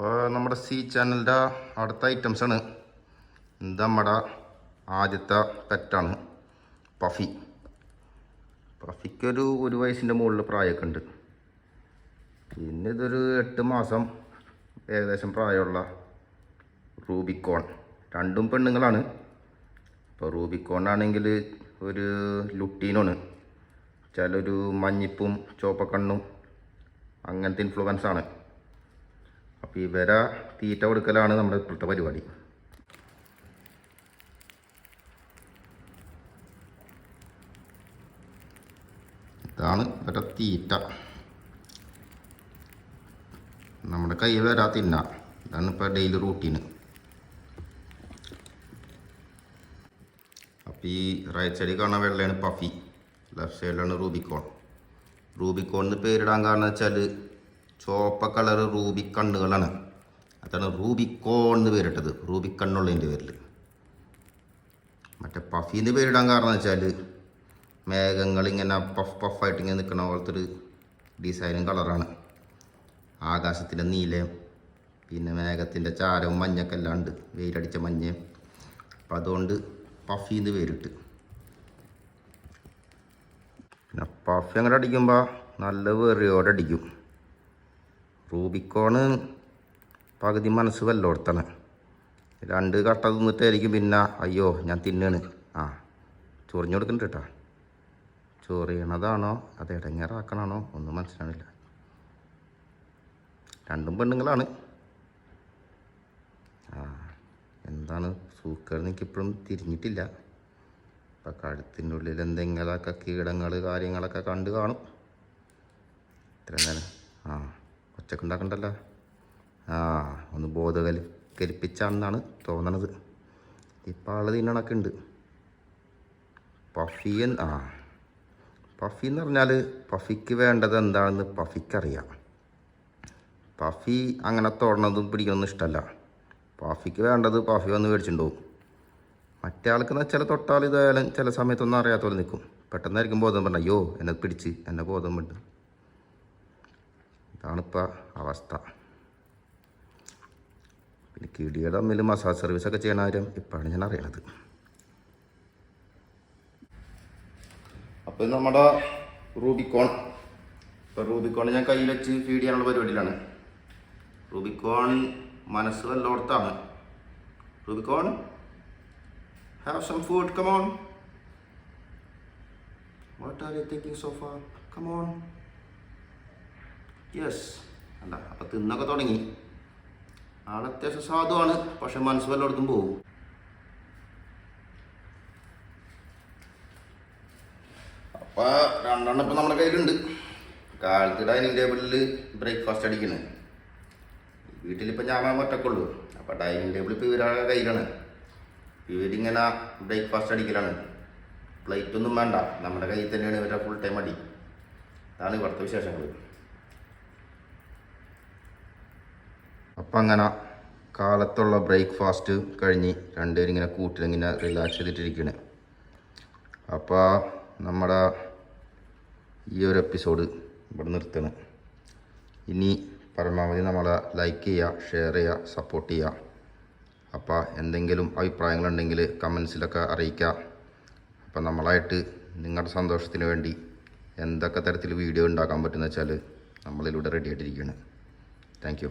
അപ്പോൾ നമ്മുടെ സി ചാനലിൻ്റെ അടുത്ത ഐറ്റംസാണ്. ഇത് നമ്മുടെ ആദ്യത്തെ പെറ്റാണ് പഫി. പഫിക്കൊരു 1 വയസ്സിൻ്റെ മുകളിൽ പ്രായമൊക്കെ ഉണ്ട്. പിന്നെ ഇതൊരു 8 മാസം ഏകദേശം പ്രായമുള്ള റൂബിക്കോൺ. രണ്ടും പെണ്ണുങ്ങളാണ്. ഇപ്പോൾ റൂബിക്കോണാണെങ്കിൽ ഒരു ലുട്ടീനാണ്. ചിലൊരു മഞ്ഞിപ്പും ചുവപ്പക്കണ്ണും അങ്ങനത്തെ ഇൻഫ്ലുവൻസാണ്. അപ്പോൾ ഇവരെ തീറ്റ കൊടുക്കലാണ് നമ്മുടെ ഇപ്പോഴത്തെ പരിപാടി. ഇതാണ് ഇവരുടെ തീറ്റ. നമ്മുടെ കൈ വരാ തിന്ന. ഇതാണ് ഇപ്പോൾ ഡെയിലി റൂട്ടീന്. അപ്പോൾ ഈ റൈറ്റ് സൈഡിൽ കാണുന്ന വെള്ളയാണ് പഫി, ലെഫ്റ്റ് സൈഡിലാണ് റൂബിക്കോൺ. റൂബിക്കോൺ എന്ന് പേരിടാൻ കാരണം വെച്ചാൽ ചുവപ്പ കളർ റൂബി കണ്ണുകളാണ്. അതാണ് റൂബിക്കോൺ എന്ന് പേരിട്ടത്, റൂബിക്കണ്ണുള്ളതിൻ്റെ പേരിൽ. മറ്റേ പഫീന്ന് പേരിടാൻ കാരണം വെച്ചാൽ മേഘങ്ങൾ ഇങ്ങനെ പഫായിട്ട് ഇങ്ങനെ നിൽക്കുന്ന പോലത്തെ ഒരു ഡിസൈനും കളറാണ്. ആകാശത്തിൻ്റെ നീലയും പിന്നെ മേഘത്തിൻ്റെ ചാരവും മഞ്ഞൊക്കെ എല്ലാം ഉണ്ട്, വെയിലടിച്ച മഞ്ഞയും. അപ്പം അതുകൊണ്ട് പഫീന്ന് പേരിട്ട്. പിന്നെ പഫി അങ്ങോട്ട് അടിക്കുമ്പോൾ നല്ല വെറിയോടെ അടിക്കും. റൂബിക്കോണ് പകുതി മനസ്സ് വല്ലോടത്താണ്. 2 കട്ട തിന്നിട്ടായിരിക്കും പിന്നെ അയ്യോ ഞാൻ തിന്നാണ് ചൊറിഞ്ഞു കൊടുക്കുന്നുണ്ട് കേട്ടോ. ചൊറിയണതാണോ അത് ഇടങ്ങേറാക്കണാണോ ഒന്നും മനസ്സിലാവില്ല. രണ്ടും പെണ്ണുങ്ങളാണ്. എന്താണ് സൂക്കേട് എനിക്കിപ്പോഴും തിരിഞ്ഞിട്ടില്ല. അപ്പം കഴുത്തിൻ്റെ ഉള്ളിൽ എന്തെങ്കിലുമൊക്കെ കീടങ്ങൾ കാര്യങ്ങളൊക്കെ കണ്ട് കാണും. ഇത്രയും നേരം ഒച്ചക്ക് ഉണ്ടാക്കണ്ടല്ലോ. ഒന്ന് ബോധവൽക്കരിപ്പിച്ചാണെന്നാണ് തോന്നണത്. ഇപ്പം ആൾ തിന്നണൊക്കെ ഉണ്ട്. പഫി എന്ന് പറഞ്ഞാൽ പഫിക്ക് വേണ്ടത് എന്താണെന്ന് പഫിക്കറിയാം. പഫി അങ്ങനെ തൊടണതും പിടിക്കണമെന്നും ഇഷ്ടമല്ല. പഫിക്ക് വേണ്ടത് പഫി വന്ന് മേടിച്ചിട്ടുണ്ടാവും. മറ്റേ ആൾക്കെന്ന് വെച്ചാൽ തൊട്ടാൽ ഇതായാലും ചില സമയത്തൊന്നും അറിയാത്ത പോലെ നിൽക്കും. പെട്ടെന്നായിരിക്കും ബോധം പറഞ്ഞ അയ്യോ എന്നെ പിടിച്ച് എന്നെ ബോധം വിട്ട്. ഇതാണിപ്പോൾ അവസ്ഥ. പിന്നെ കിടിയുടെ തമ്മിൽ മസാജ് സർവീസൊക്കെ ചെയ്യണ കാര്യം ഇപ്പോഴാണ് ഞാൻ അറിയണത്. അപ്പോൾ നമ്മുടെ റൂബിക്കോൺ. ഇപ്പോൾ റൂബിക്കോൺ ഞാൻ കയ്യിൽ വെച്ച് ഫീഡ് ചെയ്യാനുള്ള പരിപാടിയിലാണ്. റൂബിക്കോൺ മനസ്സ് വല്ലോടത്താണ്. Rubicon have some food, come on. What are you thinking so far? Come on. Yes അല്ല അപ്പം തിന്നൊക്കെ തുടങ്ങി. ആൾ അത്യാവശ്യം സാധുവാണ്, പക്ഷെ മനസ്സ് വല്ലയിടത്തും പോകും. അപ്പോൾ 2 ഇപ്പം നമ്മുടെ കയ്യിലുണ്ട്. കാലത്ത് ഡൈനിങ് ടേബിളിൽ ബ്രേക്ക്ഫാസ്റ്റ് അടിക്കുന്നത്. വീട്ടിലിപ്പോൾ ഞാൻ ഒറ്റക്കുള്ളൂ. അപ്പോൾ ഡൈനിങ് ടേബിൾ ഇപ്പോൾ ഇവരുടെ കയ്യിലാണ്. ഇവരിങ്ങനെ ബ്രേക്ക്ഫാസ്റ്റ് അടിക്കലാണ്. പ്ലേറ്റൊന്നും വേണ്ട, നമ്മുടെ കയ്യിൽ തന്നെയാണ് ഇവരുടെ ഫുൾ ടൈം അടി. അതാണ് ഇവിടുത്തെ വിശേഷങ്ങൾ. അപ്പം അങ്ങനെ കാലത്തുള്ള ബ്രേക്ക്ഫാസ്റ്റ് കഴിഞ്ഞ് രണ്ടുപേരും ഇങ്ങനെ കൂട്ടിലിങ്ങനെ റിലാക്സ് ചെയ്തിട്ടിരിക്കുകയാണ്. അപ്പോൾ നമ്മുടെ ഈ ഒരു എപ്പിസോഡ് ഇവിടെ നിർത്തണം. ഇനി പരമാവധി നമ്മളെ ലൈക്ക് ചെയ്യുക, ഷെയർ ചെയ്യുക, സപ്പോർട്ട് ചെയ്യുക. അപ്പോൾ എന്തെങ്കിലും അഭിപ്രായങ്ങളുണ്ടെങ്കിൽ കമൻസിലൊക്കെ അറിയിക്കുക. അപ്പോൾ നമ്മളായിട്ട് നിങ്ങളുടെ സന്തോഷത്തിന് വേണ്ടി എന്തൊക്കെ തരത്തിൽ വീഡിയോ ഉണ്ടാക്കാൻ പറ്റുമെന്ന് വെച്ചാൽ നമ്മളിലൂടെ റെഡി ആയിട്ടിരിക്കുകയാണ്. Thank you.